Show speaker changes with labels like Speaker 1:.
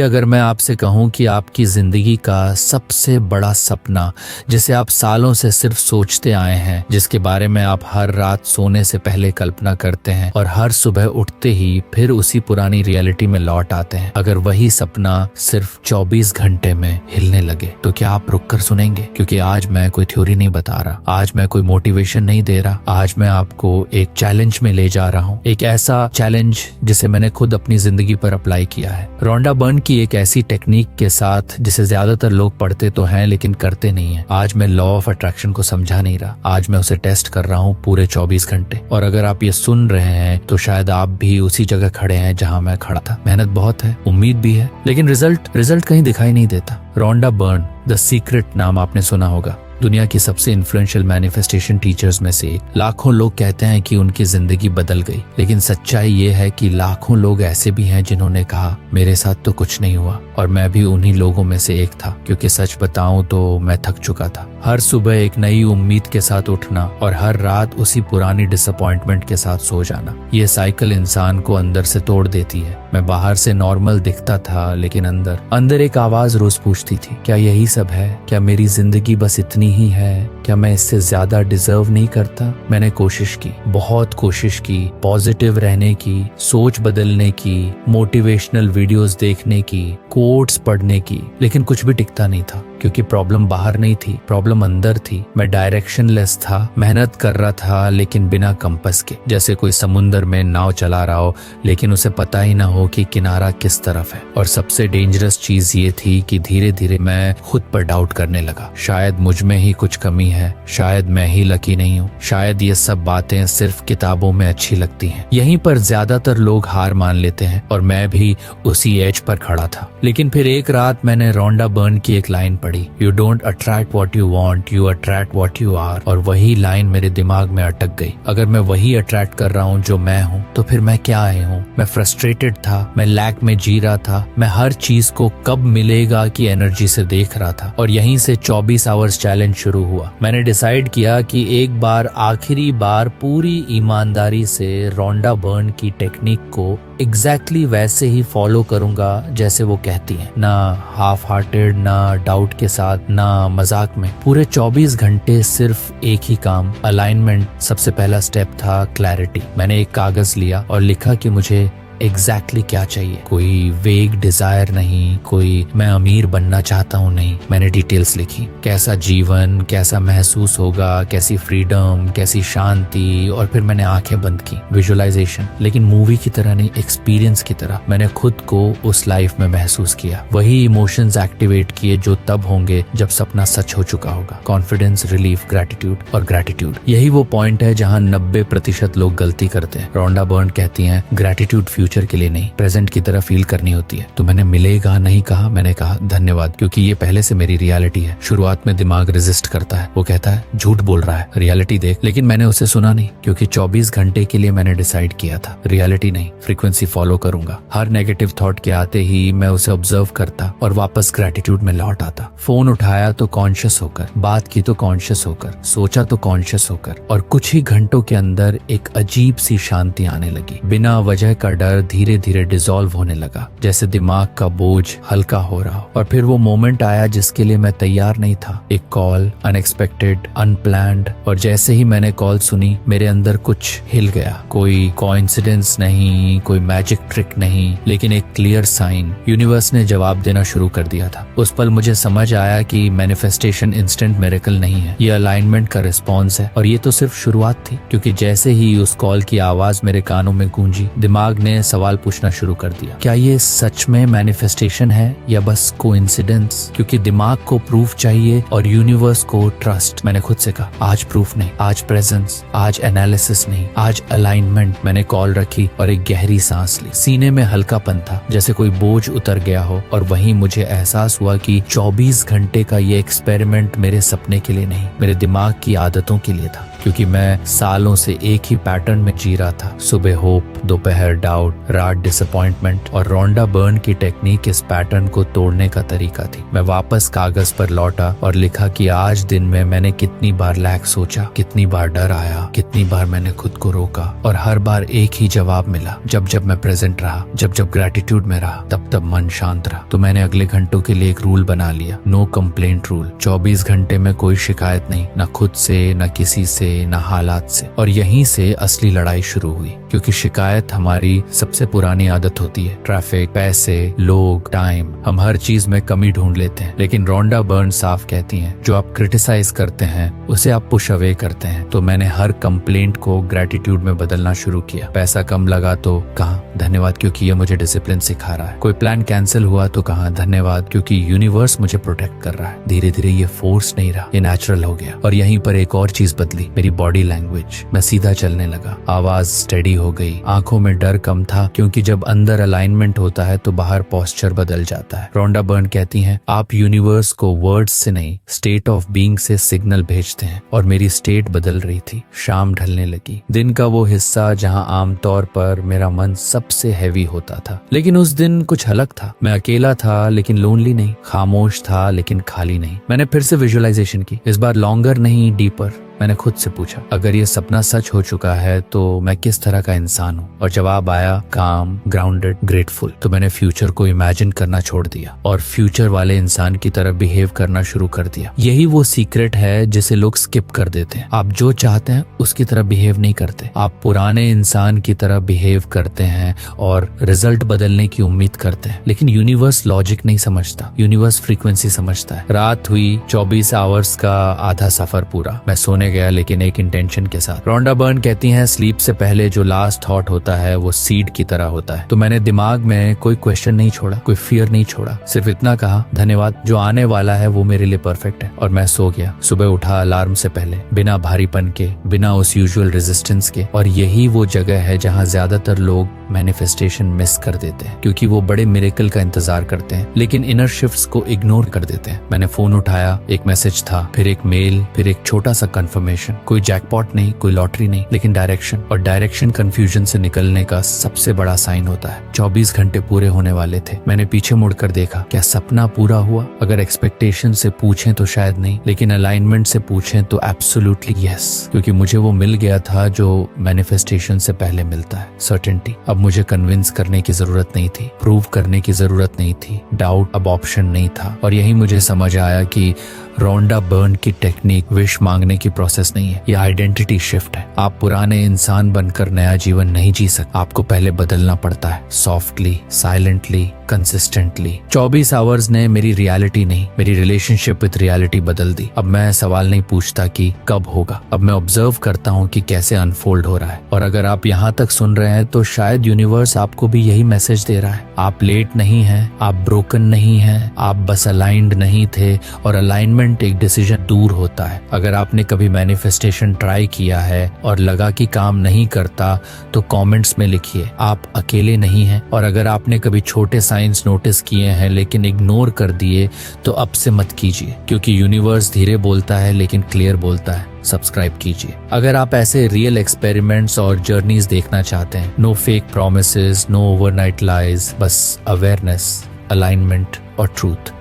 Speaker 1: अगर मैं आपसे कहूं कि आपकी जिंदगी का सबसे बड़ा सपना जिसे आप सालों से सिर्फ सोचते आए हैं, जिसके बारे में आप हर रात सोने से पहले कल्पना करते हैं और हर सुबह उठते ही फिर उसी पुरानी रियलिटी में लौट आते हैं, अगर वही सपना सिर्फ 24 घंटे में हिलने लगे तो क्या आप रुक कर सुनेंगे? क्योंकि आज मैं कोई थ्योरी नहीं बता रहा, आज मैं कोई मोटिवेशन नहीं दे रहा, आज मैं आपको एक चैलेंज में ले जा रहा हूँ। एक ऐसा चैलेंज जिसे मैंने खुद अपनी जिंदगी पर अप्लाई किया है। रोंडा बर्न की एक ऐसी टेक्निक के साथ जिसे ज्यादातर लोग पढ़ते तो हैं लेकिन करते नहीं है। आज मैं लॉ ऑफ अट्रैक्शन को समझा नहीं रहा, आज मैं उसे टेस्ट कर रहा हूँ पूरे 24 घंटे। और अगर आप ये सुन रहे हैं तो शायद आप भी उसी जगह खड़े हैं जहाँ मैं खड़ा था। मेहनत बहुत है, उम्मीद भी है, लेकिन रिजल्ट कहीं दिखाई नहीं देता। रोंडा बर्न द सीक्रेट नाम आपने सुना होगा, दुनिया की सबसे इन्फ्लुएंशियल मैनिफेस्टेशन टीचर्स में से एक। लाखों लोग कहते हैं कि उनकी जिंदगी बदल गई, लेकिन सच्चाई ये है कि लाखों लोग ऐसे भी हैं जिन्होंने कहा मेरे साथ तो कुछ नहीं हुआ। और मैं भी उन्हीं लोगों में से एक था, क्योंकि सच बताऊं तो मैं थक चुका था। हर सुबह एक नई उम्मीद के साथ उठना और हर रात उसी पुरानी डिसअपॉइंटमेंट के साथ सो जाना, ये साइकिल इंसान को अंदर से तोड़ देती है। मैं बाहर से नॉर्मल दिखता था, लेकिन अंदर एक आवाज रोज पूछती थी, क्या यही सब है? क्या मेरी जिंदगी बस इतनी ही है? क्या मैं इससे ज्यादा डिजर्व नहीं करता? मैंने कोशिश की, बहुत कोशिश की, पॉजिटिव रहने की, सोच बदलने की, मोटिवेशनल वीडियोस देखने की, कोट्स पढ़ने की, लेकिन कुछ भी टिकता नहीं था, क्योंकि प्रॉब्लम बाहर नहीं थी, प्रॉब्लम अंदर थी। मैं डायरेक्शनलेस था, मेहनत कर रहा था लेकिन बिना कंपास के, जैसे कोई समुंदर में नाव चला रहा हो लेकिन उसे पता ही ना हो कि किनारा किस तरफ है। और सबसे डेंजरस चीज ये थी कि धीरे धीरे मैं खुद पर डाउट करने लगा। शायद मुझ में ही कुछ कमी है, शायद मैं ही लकी नहीं हूँ, शायद ये सब बातें सिर्फ किताबों में अच्छी लगती हैं। यहीं पर ज्यादातर लोग हार मान लेते हैं और मैं भी उसी एज पर खड़ा था। लेकिन फिर एक रात मैंने रोंडा बर्न की एक लाइन पढ़ी, you don't attract what you want, you attract what you are. और वही लाइन मेरे दिमाग में अटक गई। अगर मैं वही अट्रैक्ट कर रहा हूँ जो मैं हूँ, तो फिर मैं क्या है हूँ? मैं फ्रस्ट्रेटेड था, मैं लैक में जी रहा था, मैं हर चीज को कब मिलेगा की एनर्जी से देख रहा था। और यहीं से 24 आवर्स चैलेंज शुरू हुआ। मैंने डिसाइड किया कि एक बार आखिरी बार पूरी ईमानदारी से रोंडा बर्न की टेक्निक को एग्जैक्टली वैसे ही फॉलो करूंगा जैसे वो कहती है, ना हाफ हार्टेड, ना डाउट के साथ, ना मजाक में। पूरे 24 घंटे सिर्फ एक ही काम, अलाइनमेंट। सबसे पहला स्टेप था क्लैरिटी। मैंने एक कागज लिया और लिखा कि मुझे एग्जैक्टली क्या चाहिए। कोई वेग डिजायर नहीं, कोई मैं अमीर बनना चाहता हूँ नहीं। मैंने डिटेल्स लिखी, कैसा जीवन, कैसा महसूस होगा, कैसी फ्रीडम, कैसी शांति। और फिर मैंने आंखें बंद की, विजुअलाइजेशन, लेकिन मूवी की तरह नहीं, एक्सपीरियंस की तरह। मैंने खुद को उस लाइफ में महसूस किया, वही इमोशंस एक्टिवेट किए जो तब होंगे जब सपना सच हो चुका होगा। कॉन्फिडेंस, रिलीफ, ग्रेटिट्यूड और ग्रेटिट्यूड। यही वो पॉइंट है जहाँ 90% लोग गलती करते हैं। रोंडा बर्न कहती है ग्रेटिट्यूड फ्यूचर के लिए नहीं, प्रेजेंट की तरह फील करनी होती है। तो मैंने मिलेगा नहीं कहा, मैंने कहा धन्यवाद, क्योंकि ये पहले से मेरी रियलिटी है। शुरुआत में दिमाग रेजिस्ट करता है, वो कहता है झूठ बोल रहा है, रियलिटी देख। लेकिन मैंने उसे सुना नहीं, क्योंकि 24 घंटे के लिए मैंने डिसाइड किया था रियलिटी नहीं, फ्रीक्वेंसी फॉलो करूंगा। हर नेगेटिव थॉट के आते ही मैं उसे ऑब्जर्व करता और वापस ग्रेटिट्यूड में लौट आता। फोन उठाया तो कॉन्शियस होकर, बात की तो कॉन्शियस होकर, सोचा तो कॉन्शियस होकर। और कुछ ही घंटों के अंदर एक अजीब सी शांति आने लगी। बिना वजह का डर धीरे धीरे डिसॉल्व होने लगा, जैसे दिमाग का बोझ हल्का हो रहा। और फिर वो मोमेंट आया जिसके लिए मैं तैयार नहीं था। एक कॉल, अनएक्सपेक्टेड, अनप्लैन्ड। और जैसे ही मैंने कॉल सुनी, मेरे अंदर कुछ हिल गया। कोई कोइंसिडेंस नहीं, कोई मैजिक ट्रिक नहीं, लेकिन एक क्लियर साइन। यूनिवर्स ने जवाब देना शुरू कर दिया था। उस पल मुझे समझ आया कि मैनिफेस्टेशन इंस्टेंट मिरेकल नहीं है, ये अलाइनमेंट का रिस्पॉन्स है। और ये तो सिर्फ शुरुआत थी, क्योंकि जैसे ही उस कॉल की आवाज मेरे कानों में गूंजी, दिमाग ने सवाल पूछना शुरू कर दिया, क्या ये सच में मैनिफेस्टेशन है या बस कोइंसिडेंस? क्योंकि दिमाग को प्रूफ चाहिए और यूनिवर्स को ट्रस्ट। मैंने खुद से कहा आज प्रूफ नहीं, आज प्रेजेंस, आज एनालिसिस नहीं, आज अलाइनमेंट। मैंने कॉल रखी और एक गहरी सांस ली। सीने में हल्कापन था, जैसे कोई बोझ उतर गया हो। और वहीं मुझे एहसास हुआ कि 24 घंटे का ये एक्सपेरिमेंट मेरे सपने के लिए नहीं, मेरे दिमाग की आदतों के लिए था। क्योंकि मैं सालों से एक ही पैटर्न में जी रहा था। सुबह होप, दोपहर डाउट, रात डिसअपॉइंटमेंट, और रोंडा बर्न की टेक्निक इस पैटर्न को तोड़ने का तरीका थी। मैं वापस कागज पर लौटा और लिखा कि आज दिन में मैंने कितनी बार लैक सोचा, कितनी बार डर आया, कितनी बार मैंने खुद को रोका, और हर बार एक ही जवाब मिला। जब जब मैं प्रेजेंट रहा, जब जब ग्रेटिट्यूड में रहा, तब तब मन शांत रहा। तो मैंने अगले घंटों के लिए एक रूल बना लिया, नो कंप्लेंट रूल। 24 घंटे में कोई शिकायत नहीं, न खुद से, न किसी से, न हालात से। और यहीं से असली लड़ाई शुरू हुई, क्योंकि शिकायत हमारी सबसे पुरानी आदत होती है। ट्रैफिक, पैसे, लोग, टाइम, हम हर चीज में कमी ढूंढ लेते हैं। लेकिन रोंडा बर्न साफ कहती हैं, जो आप क्रिटिसाइज करते हैं उसे आप पुश अवे करते हैं। तो मैंने हर कंप्लेंट को ग्रेटिट्यूड में बदलना शुरू किया। पैसा कम लगा तो कहा धन्यवाद, क्योंकि ये मुझे डिसिप्लिन सिखा रहा है। कोई प्लान कैंसिल हुआ तो कहा धन्यवाद, क्योंकि यूनिवर्स मुझे प्रोटेक्ट कर रहा है। धीरे धीरे ये फोर्स नहीं रहा, ये नेचुरल हो गया। और यहीं पर एक और चीज बदली, मेरी बॉडी लैंग्वेज। मैं सीधा चलने लगा, आवाज स्टेडी हो गई, आंखों में डर कम था, क्योंकि जब अंदर अलाइनमेंट होता है तो बाहर पोस्चर बदल जाता है। रोंडा बर्न कहती हैं, आप यूनिवर्स को वर्ड्स से नहीं, स्टेट ऑफ बीइंग से सिग्नल भेजते हैं। और मेरी स्टेट बदल रही थी। शाम ढलने लगी, दिन का वो हिस्सा जहां आमतौर पर मेरा मन सबसे हैवी होता था। लेकिन उस दिन कुछ अलग था। मैं अकेला था लेकिन लोनली नहीं, खामोश था लेकिन खाली नहीं। मैंने फिर से विजुअलाइजेशन की, इस बार लॉन्गर नहीं, डीपर। मैंने खुद से पूछा, अगर ये सपना सच हो चुका है तो मैं किस तरह का इंसान हूँ? और जवाब आया, काम, ग्राउंडेड, ग्रेटफुल। तो मैंने फ्यूचर को इमेजिन करना छोड़ दिया और फ्यूचर वाले इंसान की तरह बिहेव करना शुरू कर दिया। यही वो सीक्रेट है जिसे लोग स्किप कर देते हैं। आप जो चाहते हैं उसकी तरह बिहेव नहीं करते, आप पुराने इंसान की तरह बिहेव करते हैं और रिजल्ट बदलने की उम्मीद करते हैं। लेकिन यूनिवर्स लॉजिक नहीं समझता, यूनिवर्स फ्रीक्वेंसी समझता है। रात हुई, 24 आवर्स का आधा सफर पूरा। मैं सोने गया, लेकिन एक इंटेंशन के साथ। रोंडा बर्न कहती हैं, स्लीप से पहले जो लास्ट थॉट होता है वो सीड की तरह होता है। तो मैंने दिमाग में कोई क्वेश्चन नहीं छोड़ा, कोई फियर नहीं छोड़ा, सिर्फ इतना कहा, धन्यवाद, जो आने वाला है वो मेरे लिए परफेक्ट है। और मैं सो गया। सुबह उठा अलार्म से पहले, बिना भारीपन के, बिना उस यूजुअल रेजिस्टेंस के। और यही वो जगह है जहाँ ज्यादातर लोग मैनिफेस्टेशन मिस कर देते हैं, क्योंकि वो बड़े मिरेकल का इंतजार करते हैं लेकिन इनर शिफ्ट्स को इग्नोर कर देते हैं। मैंने फोन उठाया, एक मैसेज था, फिर एक मेल, फिर एक छोटा सा कंफर्मेशन। कोई जैकपॉट नहीं, कोई लॉटरी नहीं, लेकिन डायरेक्शन। और डायरेक्शन कंफ्यूजन से निकलने का सबसे बड़ा साइन होता है। 24 घंटे पूरे होने वाले थे। मैंने पीछे मुड़कर देखा, क्या सपना पूरा हुआ? अगर एक्सपेक्टेशन से पूछें तो शायद नहीं, लेकिन अलाइनमेंट से पूछें तो एब्सोल्युटली यस, क्योंकि मुझे वो मिल गया था जो मैनिफेस्टेशन से पहले मिलता है, सर्टेनिटी। अब मुझे कन्विंस करने की जरूरत नहीं थी, प्रूव करने की जरूरत नहीं थी, डाउट अब ऑप्शन नहीं था। और यही मुझे समझ आया कि रोंडा बर्न की टेक्निक विश मांगने की प्रोसेस नहीं है, ये आइडेंटिटी शिफ्ट है। आप पुराने इंसान बनकर नया जीवन नहीं जी सकते, आपको पहले बदलना पड़ता है, सॉफ्टली, साइलेंटली, कंसिस्टेंटली। 24 आवर्स ने मेरी रियलिटी नहीं, मेरी रिलेशनशिप विद रियलिटी बदल दी। अब मैं सवाल नहीं पूछता कि कब होगा, अब मैं ऑब्जर्व करता हूँ कि कैसे अनफोल्ड हो रहा है। और अगर आप यहाँ तक सुन रहे हैं तो शायद यूनिवर्स आपको भी यही मैसेज दे रहा है। आप लेट नहीं हैं, आप ब्रोकन नहीं हैं, आप बस अलाइंड नहीं थे। और अलाइनमेंट एक डिसीजन दूर होता है। अगर आपने कभी मैनिफेस्टेशन ट्राई किया है और लगा कि काम नहीं करता तो कमेंट्स में लिखिए, आप अकेले नहीं हैं। और अगर आपने कभी छोटे साइंस नोटिस किए हैं लेकिन इग्नोर कर दिए तो अब से मत कीजिए, क्योंकि यूनिवर्स धीरे बोलता है लेकिन क्लियर बोलता है। सब्सक्राइब कीजिए अगर आप ऐसे रियल एक्सपेरिमेंट्स और जर्नीज देखना चाहते हैं। No fake promises, no overnight lies, बस अवेयरनेस, अलाइनमेंट और ट्रूथ।